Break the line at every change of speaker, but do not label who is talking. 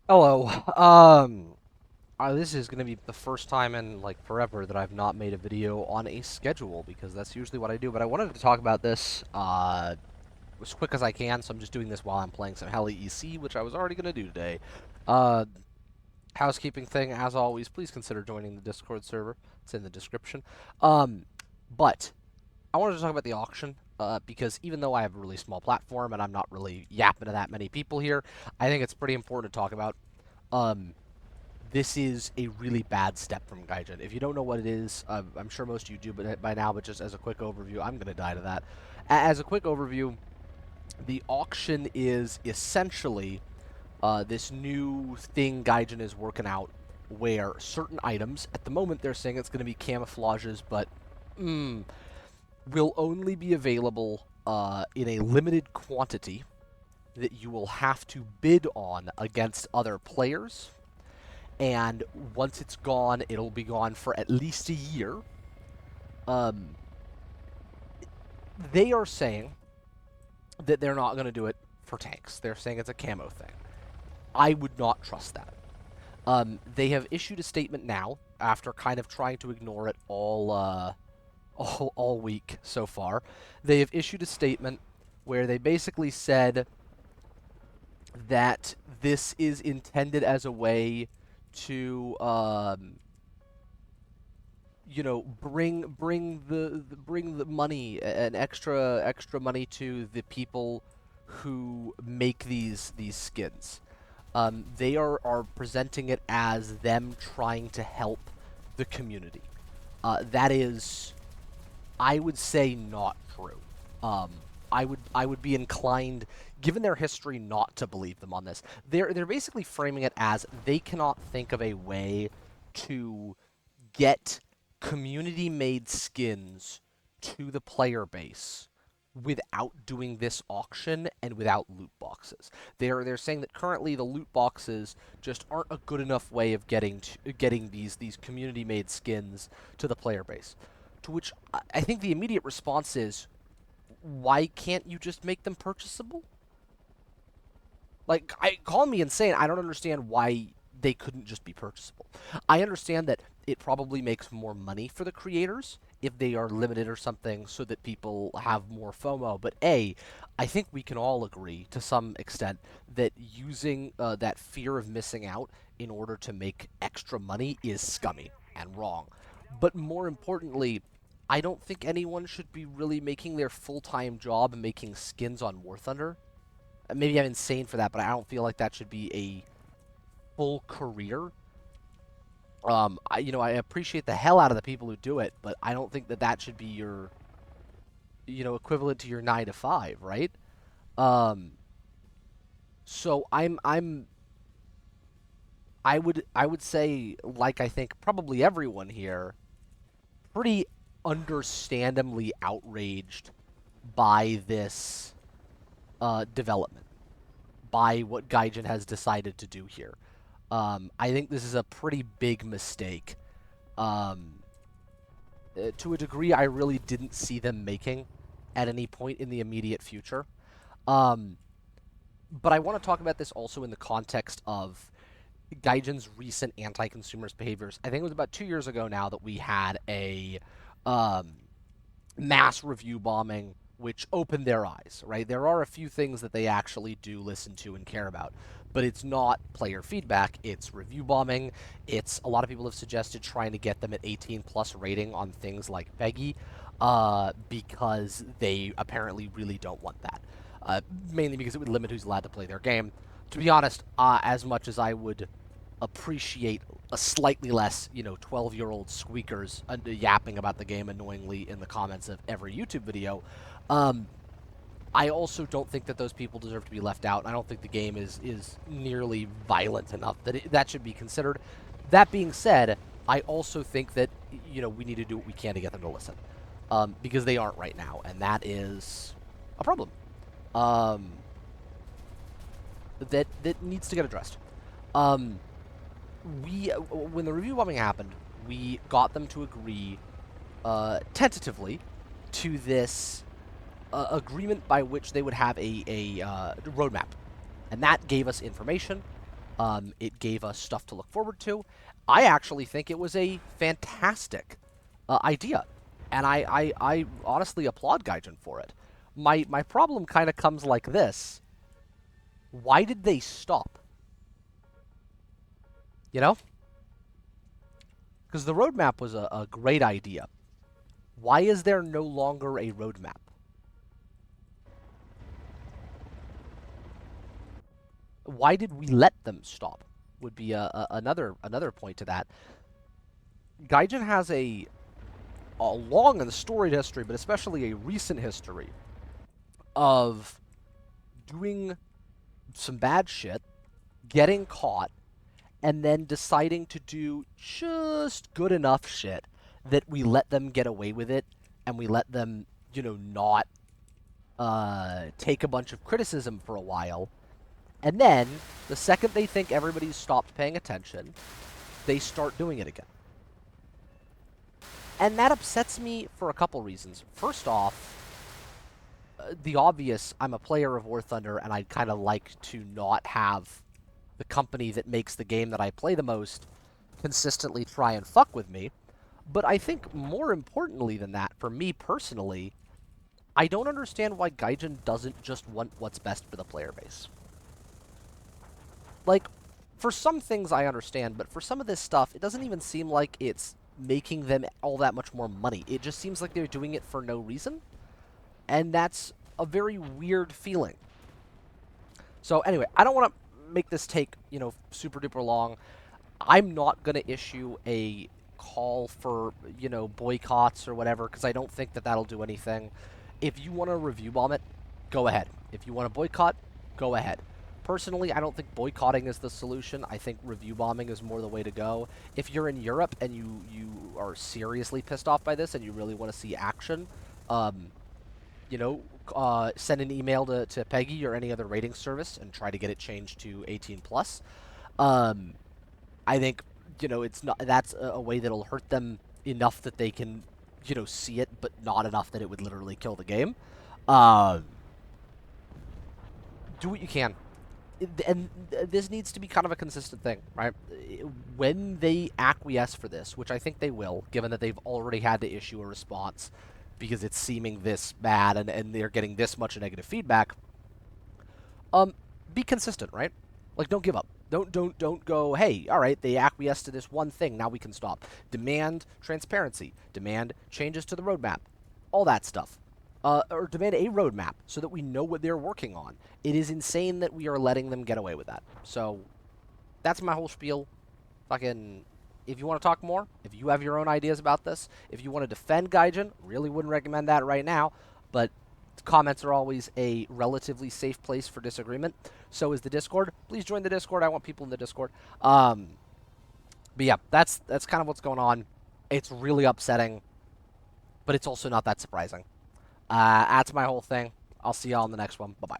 Hello. This is gonna be the first time in like forever that I've not made a video on a schedule because that's usually what I do. But I wanted to talk about this as quick as I can, so I'm just doing this while I'm playing some Hell EC, which I was already gonna do today. Uh, Housekeeping thing, as always, please consider joining the Discord server. It's in the description. Um, but I wanted to talk about the auction. Because even though I have a really small platform and I'm not really yapping to that many people here, I think it's pretty important to talk about. Um, this is a really bad step from Gaijin. If you don't know what it is, I'm sure most of you do but by now, but just as a quick overview, I'm going to die to that. As a quick overview, the auction is essentially this new thing Gaijin is working out where certain items, at the moment they're saying it's going to be camouflages, but will only be available in a limited quantity that you will have to bid on against other players, and once it's gone, it'll be gone for at least a year. Um, they are saying that they're not going to do it for tanks. They're saying it's a camo thing. I would not trust that. They have issued a statement now after kind of trying to ignore it all week so far. They have issued a statement where they basically said that this is intended as a way to bring the money and extra money to the people who make these skins. They are presenting it as them trying to help the community. That is, I would say, not true. Um, I would be inclined, given their history, not to believe them on this. They're basically framing it as they cannot think of a way to get community-made skins to the player base without doing this auction and without loot boxes. They're saying that currently the loot boxes just aren't a good enough way of getting these community-made skins to the player base. To which I think the immediate response is, why can't you just make them purchasable? Like, call me insane. I don't understand why they couldn't just be purchasable. I understand that it probably makes more money for the creators if they are limited or something so that people have more FOMO. But I think we can all agree to some extent that using that fear of missing out in order to make extra money is scummy and wrong. But more importantly, I don't think anyone should be really making their full-time job making skins on War Thunder. Maybe I'm insane for that, but I don't feel like that should be a full career. I appreciate the hell out of the people who do it, but I don't think that that should be your, equivalent to your 9 to 5, right? Um, so I would say, like I think probably everyone here, pretty understandably outraged by this development, by what Gaijin has decided to do here. I think this is a pretty big mistake. Um, to a degree, I really didn't see them making at any point in the immediate future. Um, but I want to talk about this also in the context of Gaijin's recent anti-consumers behaviors. I think it was about 2 years ago now that we had a um, mass review bombing which opened their eyes, right? There are a few things that they actually do listen to and care about, but it's not player feedback, it's review bombing. It's a lot of people have suggested trying to get them at 18 plus rating on things like Peggy, because they apparently really don't want that. Mainly because it would limit who's allowed to play their game. To be honest, as much as I would appreciate a slightly less, 12-year-old squeakers yapping about the game annoyingly in the comments of every YouTube video. Um, I also don't think that those people deserve to be left out. I don't think the game is nearly violent enough that that should be considered. That being said, I also think that we need to do what we can to get them to listen, because they aren't right now, and that is a problem. Um, that needs to get addressed. Um, we when the review bombing happened, we got them to agree tentatively to this agreement by which they would have a roadmap, and that gave us information. It gave us stuff to look forward to. I actually think it was a fantastic idea, and I honestly applaud Gaijin for it. My problem kind of comes like this. Why did they stop? You know? Because the roadmap was a great idea. Why is there no longer a roadmap? Why did we let them stop? Would be another point to that. Gaijin has a long and storied history, but especially a recent history of doing some bad shit, getting caught, and then deciding to do just good enough shit that we let them get away with it, and we let them, not take a bunch of criticism for a while. And then, the second they think everybody's stopped paying attention, they start doing it again. And that upsets me for a couple reasons. First off, the obvious, I'm a player of War Thunder, and I'd kind of like to not have the company that makes the game that I play the most consistently try and fuck with me. But I think more importantly than that, for me personally, I don't understand why Gaijin doesn't just want what's best for the player base. Like, for some things I understand, but for some of this stuff, it doesn't even seem like it's making them all that much more money. It just seems like they're doing it for no reason, and that's a very weird feeling. So anyway, I don't want to make this take, super duper long. I'm not going to issue a call for, boycotts or whatever, because I don't think that that'll do anything. If you want to review bomb it, go ahead. If you want to boycott, go ahead. Personally, I don't think boycotting is the solution. I think review bombing is more the way to go. If you're in Europe and you are seriously pissed off by this and you really want to see action, send an email to Peggy or any other rating service and try to get it changed to 18 plus. I think it's not that's a way that'll hurt them enough that they can see it, but not enough that it would literally kill the game. Do what you can. And this needs to be kind of a consistent thing, right? When they acquiesce for this, which I think they will, given that they've already had to issue a response because it's seeming this bad and they're getting this much negative feedback, be consistent, right? Like, don't give up. Don't go, hey, all right, they acquiesced to this one thing, now we can stop. Demand transparency. Demand changes to the roadmap. All that stuff. Or demand a roadmap so that we know what they're working on. It is insane that we are letting them get away with that. So, that's my whole spiel. Fucking, if you want to talk more, if you have your own ideas about this, if you want to defend Gaijin, really wouldn't recommend that right now, but comments are always a relatively safe place for disagreement. So is the Discord. Please join the Discord. I want people in the Discord. But yeah, that's kind of what's going on. It's really upsetting, but it's also not that surprising. That's my whole thing. I'll see y'all in the next one. Bye-bye.